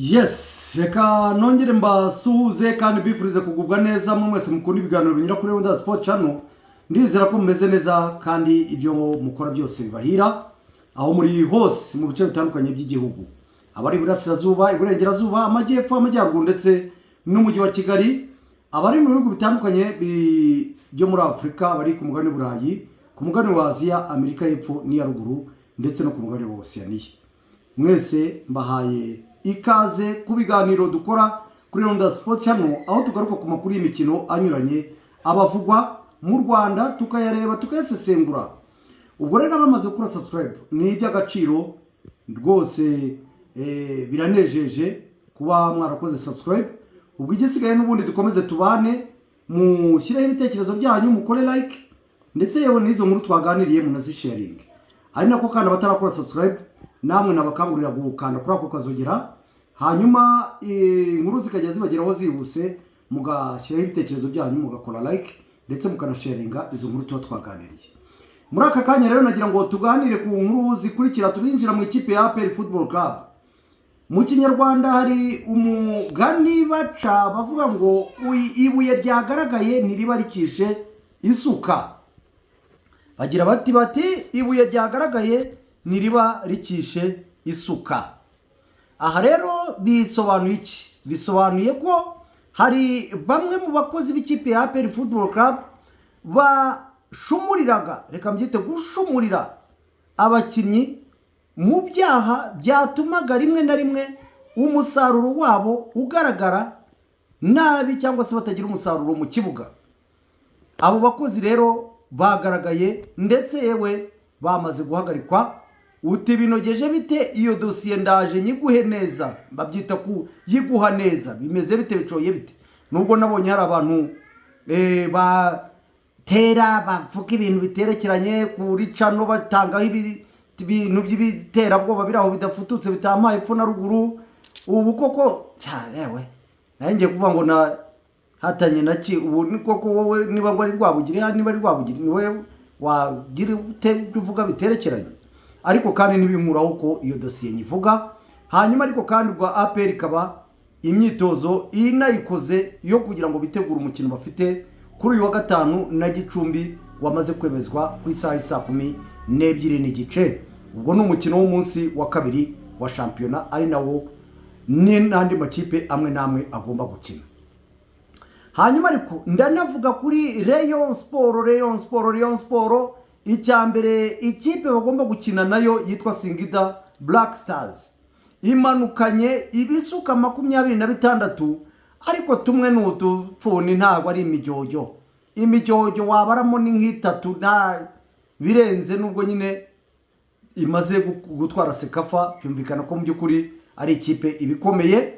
Yes, reka nongere mbasuhuze kandi bifurize kugubwa neza mu mwese mukunda ibiganiro binyura kuri Wonder Sport Channel. Ndizera ko mumeze neza kandi ibyo mukora byose bibahira aho muri hose mu bice bitandukanye by'igihugu. Abari burasirazuba, iburengerazuba, amajyepfo, amajyaruguru ndetse n'umujyi wa Kigali, abari mu bihugu bitandukanye byo muri Afrika, bari ku mugabane Burayi, ku mugabane wa Aziya, Amerika y'Epfo n'iya ruguru ndetse no ku mugabane wa Oceania. Mwese mbahaye ikaze ku biganiro dukora kuri Wonder Sport Channel, aho tugaruka ku makuru y'imikino anyuranye abavugwa mu Rwanda tukayareba tukayasesengura. Ubwo rero bamaze gukora subscribe ni iby'agaciro rwose, biranejeje kuba mwarakoze subscribe. Ubwo igisigaye n'ubundi dukomeze tubane, mushireho ibitekerezo byanyu, mukore like ndetse yewe n'izo nkuru twaganiriye munazisharing. Ari nako kandi batarakora subscribe namwe nabakangurira gukanda kuri ako kazogera, hanyuma inkuru zikajya zibageraho zihuse, mugashyiraho ibitekerezo byanyu, mugakora like ndetse mukanasharinga izo nkuru tuba twaganiriye. Muri aka kanya rero nagira ngo tuganire ku nkuru zikurikira. Turinjira mu ikipe ya APR Football Club. Mu Kinyarwanda hari umugani baca bavuga ngo ibuye ryagaragaye ntiriba rikishe isuka. Bagira bati ibuye ryagaragaye ntiriba rikishe isuka. Aha rero bisobanuye iki? Bisobanuye ko hari bamwe mu bakozi b'ikipe ya APR Football Club bashumuriraga, reka mbyite gushumurira abakinnyi mu byaha byatumaga rimwe na rimwe umusaruro wabo ugaragara nabi cyangwa se batagira umusaruro mu kibuga. Abo bakozi rero bagaragaye ndetse yewe bamaze guhagarikwa. Uti binogeje bite iyo dosiye? Ndaje nyiguhe neza, babyita ku yiguha neza. Bimeze bite, bicoye bite? Nubwo nabonye hari abantu batera bavuga ibintu biterekeranye kuri cano, batangaho ibintu by'ibiterabwoba biraho bidafututse bitamaye epfo na ruguru. Ubu koko cyarewe nanjye kuvuga ngo na hatanye naki. Ubu ni koko wowe niba ngo ari Rwabugiri, niba ari Rwabugiri ni wewe wagira uvuga biterekeranye. Ariko kandi nibinkuraho ko iyo dosiye nyivuga. Hanyuma ariko kandi rwa APR ikaba imyitozo inayikoze yo kugira ngo bitegure umukino bafite kuri uyu wa gatanu na Gicumbi wamaze kwemezwa ku isaha isa 12:30. Ubwo ni umukino w'umunsi wa kabiri wa shampiyona, ari nawo n'andi makipe amwe namwe agomba gukina. Hanyuma ariko ndanavuga kuri Rayon Sport. Icyambere ikipe bagomba gukina nayo yitwa Singida Black Stars imanukanye ibisuka 26, ariko tumwe n'utupfuni ntago ari imijyojo. Imijyojo wabaramo ni nk'itatu na birenze, nubwo nyine imaze gutwara Sekafa. Byumvikana ko mu by'ukuri ari ikipe ibikomeye.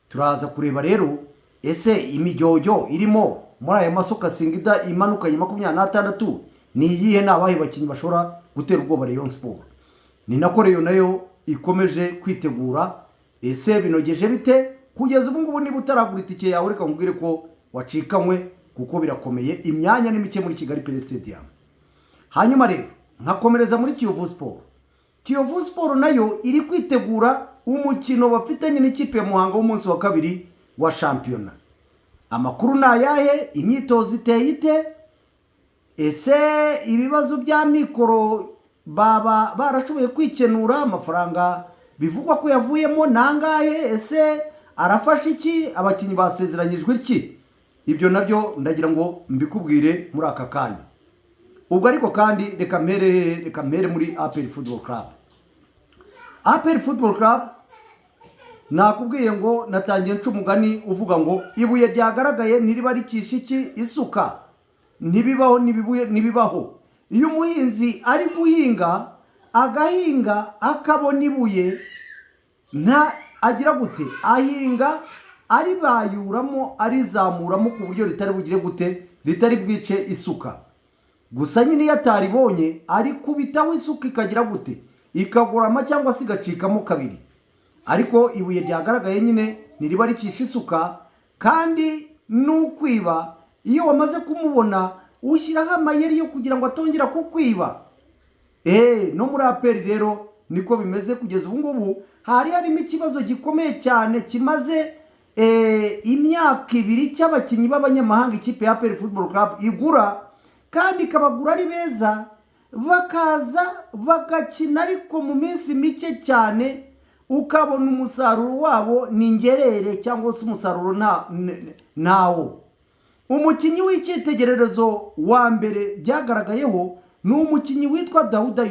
Turaza kureba rero ese imijyojo irimo muri aya masuka Singida imanukanye 26 ni iyihe, nabahe bakinyi bashobora gutera ubwoba Rayon Sport. Ni nako Rayon nayo ikomeje kwitegura. Ese binogeje bite kugeza ubu ngubu? Niba utaragura itike yawe reka nkubwire ko wacikanywe, kuko birakomeye. Imyanya ni mike muri Kigali Pele Stadium. Hanyuma rero nkakomereza muri Kiyovu Sport. Kiyovu Sport nayo iri kwitegura umukino bafitanye n'ikipe ya Muhanga w'umunsi wa kabiri wa shampiyona. Amakuru na yahe? Imyitozo iteye ite? Ese ibibazo bya mikoro baba barashoboye kwikenura? Amafaranga bivugwa ko yavuyemo nangahe? Ese arafasha iki? Abakinnyi basezeranyijwe iki? Ibyo nabyo ndagira ngo mbikubwire muri aka kanya. Ubwo ariko kandi reka mpere muri APR Football Club. APR Football Club nakubwiye ngo natangiye ncumugani uvuga ngo ibuye ryagaragaye ntiriba rikisha iki isuka. Ntibibaho. Iyo umuhinzi ari guhinga agahinga akabona ibuye, nta agira gute? Ahinga ari bayuramo, arizamuramo ku buryo ritari bugire gute, ritari bwice isuka. Gusa nyine yataribonye ari kubitaho isuka ikagira gute, ikagorama cyangwa se igacikamo kabiri. Ariko ibuye ryagaragaye nyine ntiriba rikisha isuka. Kandi n'ukwiba iyo wamaze kumubona ushyiraho amayeri yo kugira ngo atongera kukwiba. No muri APR rero niko bimeze kugeza ubu ngubu. Hari harimo ikibazo gikomeye cyane kimaze imyaka 2 cy'abakinnyi b'abanyamahanga ikipe ya APR Football Club igura, kandi ikabagura ari beza, bakaza bagakina ariko mu minsi mike cyane ukabona umusaruro wabo ni ngerere cyangwa se umusaruro nawo. Umukinnyi w'icyitegererezo wa mbere byagaragayeho ni umukinnyi witwa Dauda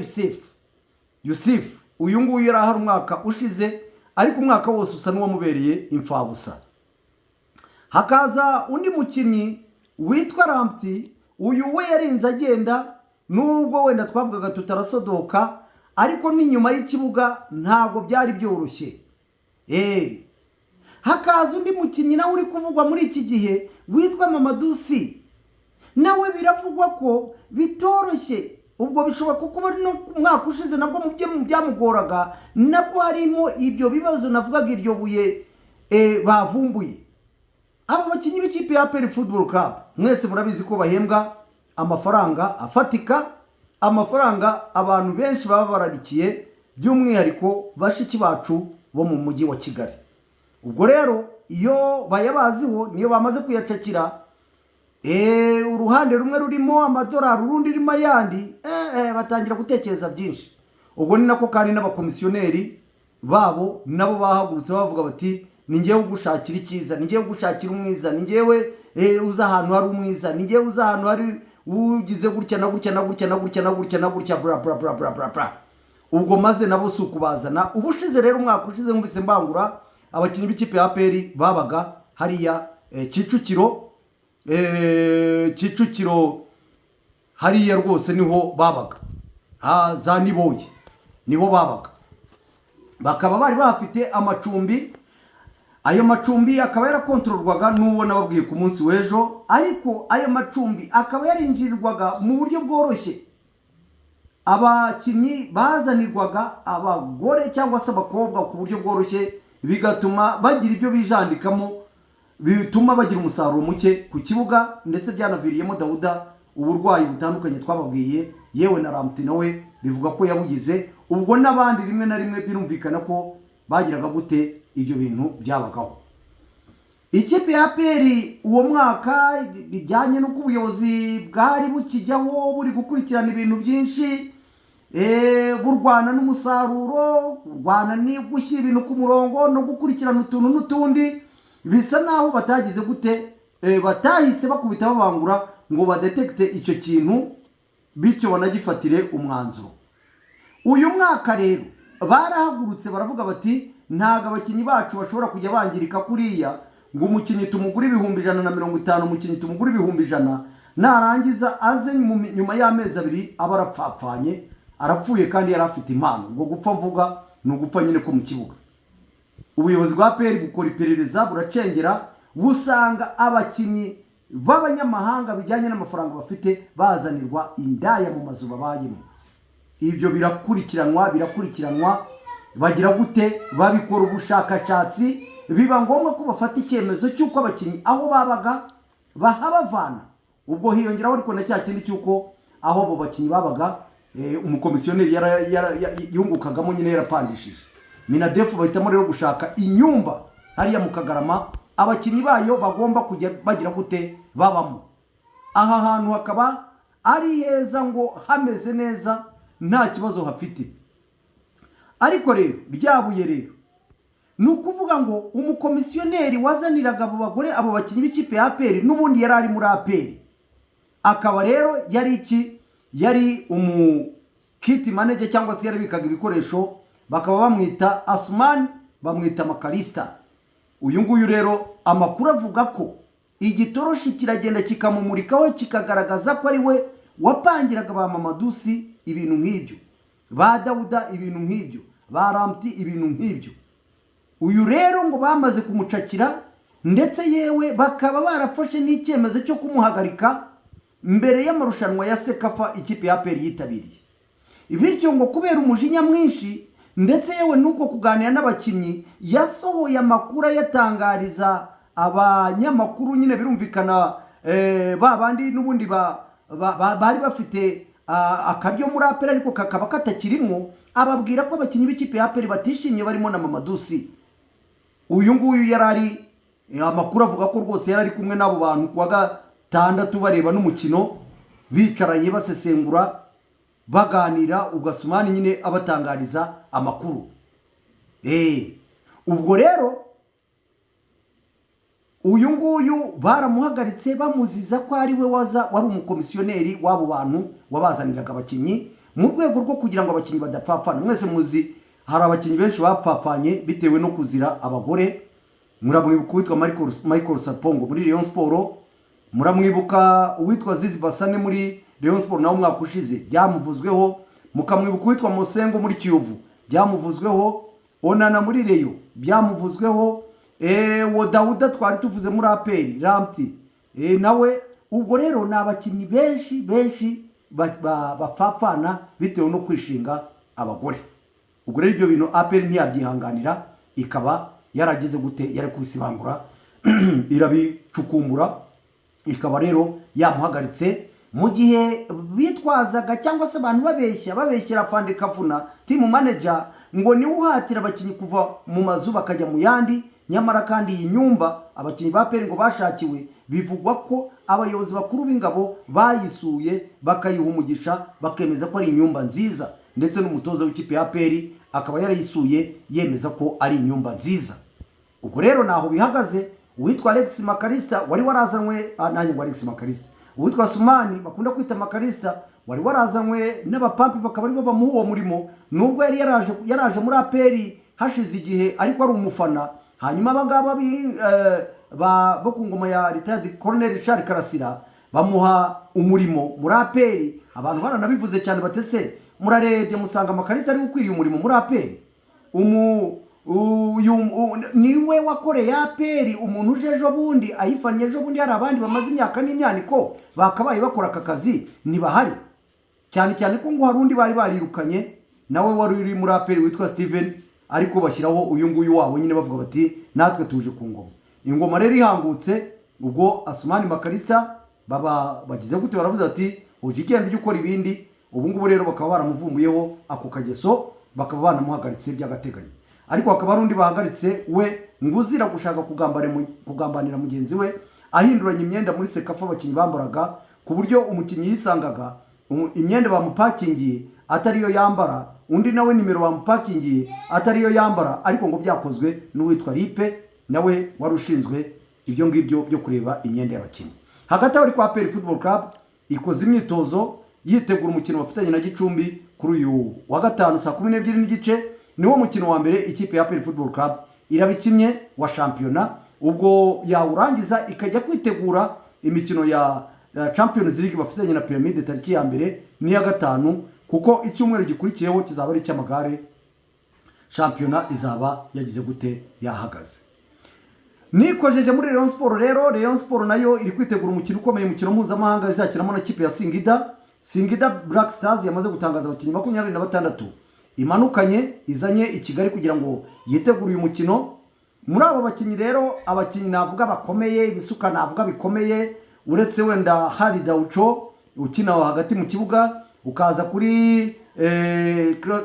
Yusuf. Uyu nguyu yari ahari umwaka ushize, ariko umwaka wose usa n'uwamubereye imfabusa. Hakaza undi mukinnyi witwa Ramti, uyu we yarinze agenda, nubwo wenda twavugaga tutarasodoka, ariko n'inyuma y'ikibuga ntabwo byari byoroshye. Hakaza undi mukinnyi nawe uri kuvugwa muri iki gihe witwa Mamadou Sy, nawe biravugwa ko bitoroshye. Ubwo bishoboka kuko bari no mwaka ushize nabwo mu byamugoraga nabwo harimo ibyo bibazo navugaga iryo buye bavumbuye. Aba bakinnyi b'ikipe ya APR Football Club mwese murabizi ko bahembwa amafaranga afatika, amafaranga abantu benshi baba bararikiye, by'umwihariko bashiki bacu bo mu mujyi wa Kigali. Ubwo rero iyo bayabaziho niyo bamaze kuyacakira, uruhande rumwe rurimo amadolari, urundi rurimo ayandi, batangira gutekereza byinshi. Ubwo ni nako kandi n'abakomisiyoneri babo nabo bahagurutse bavuga bati ni ngewe ugushakira icyiza, ni ngewe ugushakira umwiza, ni ngewe uza ahantu hari umwiza, ni ngewe uza ahantu hari ugize gutya na gutya na gutya na gutya na gutya na gutya bla bla bla bla bla bla. Ubwo maze nabo sukubazana. Ubushize rero umwaka ushize nkubise mbangura abakinnyi b'ikipe ya APR babaga hariya Kicukiro hariya rwose niho babaga, za Niboye niho babaga. Bakaba bari bafite amacumbi, ayo macumbi akaba yarakontororwaga n'uwo nababwiye ku munsi w'ejo, ariko ayo macumbi akaba yarinjirirwaga mu buryo bworoshye. Abakinnyi bazanirwaga abagore cyangwa se abakobwa ku buryo bworoshye, bigatuma bagira ibyo bijandikamo, bituma bagira umusaruro muke ku kibuga, ndetse byanaviriyemo Dauda uburwayi butandukanye twababwiye, yewe na Ramti nawe bivuga ko yabugize. Ubwo n'abandi rimwe na rimwe birumvikana ko bagiraga gute ibyo bintu byabagaho. Ikipe ya APR uwo mwaka bijyanye n'uko ubuyobozi bwari bukijyaho buri gukurikirana ibintu byinshi, burwana n'umusaruro, burwana ni gushyira ibintu ku murongo no gukurikirana utuntu n'utundi, bisa naho batagize gute, batahise bakubita babangura ngo badetekte icyo kintu bityo banagifatire umwanzuro. Uyu mwaka rero barahagurutse baravuga bati ntago abakinnyi bacu bashobora kujya bangirika kuriya, ngo umukinnyi tumugura 150, umukinnyi tumugura 100, narangiza aze nyuma y'amezi 2 aba arapfapfanye, arapfuye kandi yari afite impano. Ngo gupfa mvuga ni ugupfa nyine ko mu kibuga. Ubuyobozi bwa APR bukora iperereza buracengera, busanga abakinnyi b'abanyamahanga bijyanye n'amafaranga bafite bazanirwa indaya mu mazu babayemo. Ibyo birakurikiranwa bagira gute, babikora ubushakashatsi, biba ngombwa ko bafata icyemezo cy'uko abakinnyi aho babaga bahabavana. Ubwo hiyongeraho ariko na cya kindi cy'uko aho abo bakinnyi babaga umukomisiyoneri yungukagamo nyine yarapandishije. Minadefu bahitamo rero gushaka inyumba hariya mu Kagarama abakinnyi bayo bagomba kujya bagira gute babamo. Aha hantu hakaba ari heza ngo hameze neza, nta kibazo hafite. Ariko rero ryabuye rero nukuvuga ngo umukomisiyoneri wazaniraga abo bagore abo bakinnyi b'ikipe ya APR n'ubundi yari ari muri APR, akaba rero yari kit manager cyangwa se yarabikaga ibikoresho, bakaba bamwita Asman, bamwita Makalista. Uyu nguyu rero amakuru avuga ko igitoroshi kiragenda kikamumurikaho kikagaragaza ko ari we wapangiraga ba Mamadou Sy ibintu nk'ibyo, ba Dauda ibintu nk'ibyo, ba Ramti ibintu nk'ibyo. Uyu rero ngo bamaze kumucakira, ndetse yewe bakaba barafashe n'icyemezo cyo kumuhagarika mbere y'amarushanwa ya Sekafa ikipe ya APR yitabiriye. Bityo ngo kubera umujinya mwinshi ndetse yewe nuko kuganira n'abakinnyi, yasohoye amakuru yatangariza abanyamakuru nyine birumvikana babandi n'ubundi bari bafite akaryo muri aperi ariko kakaba katakirimo, ababwira ko abakinnyi b'ikipe ya aperi batishimye barimo na Mamadusi. Uyu nguyu yarari amakuru avuga ko rwose yarari kumwe n'abo bantu kuwa gatandatu bareba n'umukino, bicaranye basesengura baganira, ugasumani nyine abatangariza amakuru. Ubwo rero uyu nguyu baramuhagaritse bamuziza ko ari we wari umukomisiyoneri w'abo bantu wabazaniraga abakinnyi mu rwego rwo kugira ngo abakinnyi badapfapfana. Mwese muzi hari abakinnyi benshi bapfapfanye bitewe no kuzira abagore. Muramwibuka uwitwa Michael Sarpongo muri Rayon Sport, muramwibuka uwitwa Zizi Basane muri Rayon Sport nawe umwaka ushize byamuvuzweho, mukamwibuka uwitwa Mosengo muri Kiyovu byamuvuzweho, Onana muri Reyo byamuvuzweho, Dawuda twari tuvuze muri aperi Ramti nawe. Ubwo rero ni abakinnyi benshi bapfapfana bitewe no kwishinga abagore. Ubwo rero ibyo bintu aperi ntiyabyihanganira, ikaba yarageze gute, yari kubisibangura irabicukumbura, ikaba rero yamuhagaritse mu gihe bitwazaga cyangwa se abantu babeshyira Fande Kavuna team manager ngo niwe uhatira abakinnyi kuva mu mazu bakajya mu yandi. Nyamara kandi iyi nyumba abakinnyi ba aperi ngo bashakiwe, bivugwa ko abayobozi bakuru b'ingabo bayisuye bakayiha umugisha, bakemeza ko ari inyumba nziza, ndetse n'umutoza w'ikipe ya aperi akaba yarayisuye yemeza ko ari inyumba nziza. Ubwo rero naho bihagaze. Uwitwa Alex Makarista wari warazanwe nanjye ngo Alex Makarista, uwitwa Sumani bakunda kwita Makarista wari warazanwe n'abapampi bakaba aribo bamuha uwo murimo, nubwo yari yaraje muri aperi hashize igihe ariko ari umufana. Hanyuma abangaba bo ku ngoma ya retired Colonel Charles Karasira bamuha umurimo muri aperi. Abantu baranabivuze cyane batese, murarebye musanga Makarista ari ukwiriye umurimo muri aperi. Niwe wakoreye aperi, umuntu uje ejo bundi ayifanye ejo bundi. Hari abandi bamaze imyaka n'imyaniko bakabaye bakora aka kazi ntibahari, cyane ko ngo hari undi bari barirukanye nawe wari uri muri aperi witwa Steven, ariko bashyiraho uyu nguyu wabo nyine bavuga bati natwe tuje ku ngoma. Ingoma rero ihangutse, ubwo Asumani Makarista baba bagize gute, baravuze ati uje igenda ujye ukora ibindi. Ubu ngubu rero bakaba baramuvumbuyeho ako kageso, bakaba banamuhagaritse by'agateganyo. Ariko hakaba hari undi bahagaritse we nguzira gushaka kugambanira mugenzi we, ahinduranya imyenda muri Sekafa abakinnyi bambaraga, ku buryo umukinnyi yisangaga imyenda bamupakingiye atariyo yambara, undi nawe nimero bamupakingiye atariyo yambara, ariko ngo byakozwe n'uwitwa Lipe nawe wari ushinzwe ibyo ngibyo byo kureba imyenda y'abakinnyi. Hagati aho kwa APR Football Club ikoze imyitozo yitegura umukino bafitanye na Gicumbi kuri uyu wa gatanu saa 12:30 niwo mukino wa mbere ikipe ya APR Football Club irabikinye wa shampiyona. Ubwo yawurangiza ikajya kwitegura imikino ya Champions League bafitanye na Pyramide tariki ya mbere n'iya gatanu, kuko icyumweru gikurikiyeho kizaba ari cy'amagare. Shampiyona izaba yagize gute, yahagaze. Nikojeje muri Rayon Sport rero. Rayon Sport nayo iri kwitegura umukino ukomeye, umukino mpuzamahanga izakiramo na kipe ya Singida Black Stars. Yamaze gutangaza abakinnyi 26 imanukanye izanye i Kigali kugira ngo yitegure uyu mukino. Muri abo bakinnyi rero, abakinnyi navuga bakomeye, ibisuka navuga bikomeye, uretse wenda Hari Daucho ukina hagati mu kibuga, ukaza kuri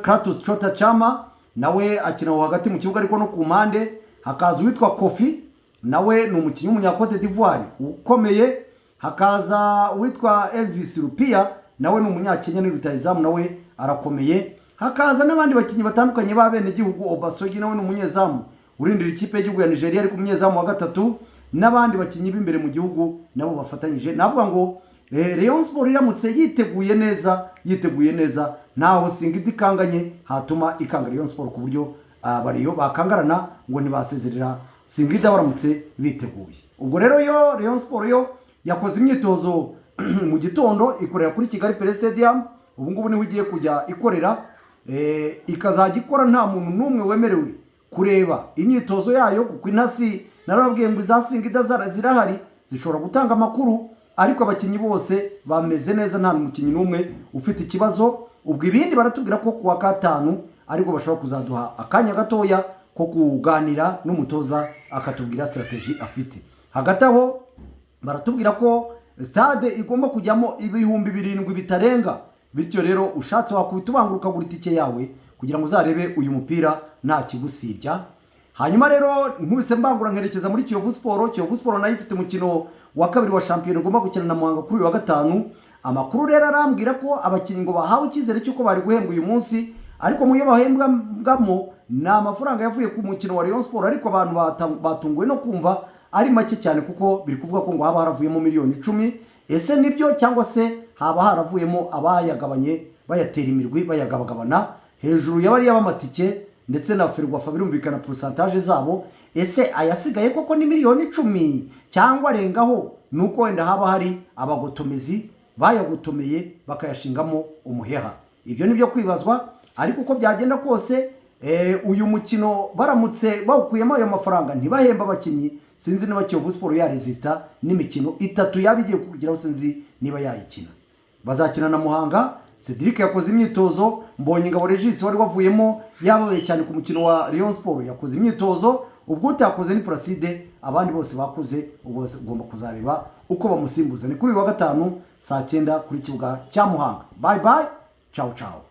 Kratos Chota Chama nawe akina hagati mu kibuga ariko no ku mpande, hakaza uwitwa Kofi nawe ni umukinnyi w'umunyakote d'Ivoire ukomeye, hakaza uwitwa Elvis Rupia nawe ni umunyakenya ni rutayizamu nawe arakomeye, hakaza n'abandi bakinnyi batandukanye babene gihugu. Obasogi nawe ni umunyezamu urindira ikipe y'igihugu ya Nigeria ariko umunyezamu wa gatatu, n'abandi bakinnyi b'imbere mu gihugu nabo bafatanyije. Navuga ngo Rayon Sport iramutse yiteguye neza naho Singida ikanganye hatuma ikanga Rayon Sport, ku buryo bariyo bakangarana ngo ntibasezerera Singida baramutse biteguye. Ubwo rero yo Rayon Sport yo yakoze imyitozo mu gitondo ikorera kuri Kigali Pele Stadium. Ubu ngubu niho igiye kujya ikorera, ikazajya ikora nta muntu n'umwe wemerewe kureba imyitozo yayo, kuko intasi narababwiye ngo za Singida zirahari zishobora gutanga amakuru, ariko abakinnyi bose bameze neza, nta mukinnyi n'umwe ufite ikibazo. Ubwo ibindi baratubwira ko kuwa gatanu ariko bashobora kuzaduha akanya gatoya ko kuganira n'umutoza akatubwira strategy afite. Hagati aho baratubwira ko stade igomba kujyamo ibihumbi 7 bitarenga bityo rero ushatse wakubita ubanguruka ukagura itike yawe kugira ngo uzarebe uyu mupira nta kigusibya. Hanyuma rero nkubise mbangura nkerekeza muri Kiyovu Sport. Kiyovu Sport nayo ifite umukino wa kabiri wa shampiyona igomba gukina na Muhanga kuri uyu wa gatanu. Amakuru rero arambwira ko abakinnyi ngo bahawe icyizere cy'uko bari guhembwa uyu munsi, ariko mu yo bahembwamo ni amafaranga yavuye ku mukino wa Rayon Sport, ariko abantu batunguwe no kumva ari make cyane kuko biri kuvuga ko ngo haba haravuyemo miliyoni 10. Ese nibyo cyangwa se haba haravuyemo abayagabanye bayatera imirwi bayagabagabana hejuru y'abari y'abamatike ndetse na Ferwafa birumvikana pourcentage zabo? Ese ayasigaye koko ni miliyoni 10 cyangwa arengaho, nuko wenda haba hari abagotomezi bayagutomeye bakayashingamo umuheha? Ibyo nibyo kwibazwa, ariko uko byagenda kose uyu mukino baramutse bawukuyemo ayo mafaranga ntibahemba abakinnyi, sinzi niba Kiyovu Sport yaresista n'imikino 3 yabigiye kugeraho, sinzi niba yayikina. Bazakina na Muhanga. Cedric yakoze imyitozo, mbonye Ngabo Regis wari wavuyemo yabaye cyane ku mukino wa Rayon Sport yakoze imyitozo, ubwo utakoze ni Placide, abandi bose bakuze. Ubwo ugomba kuzareba uko bamusimbuza. Ni kuri wa gatanu saa 9 kuri kibuga cya Muhanga. Bye bye, ciao ciao.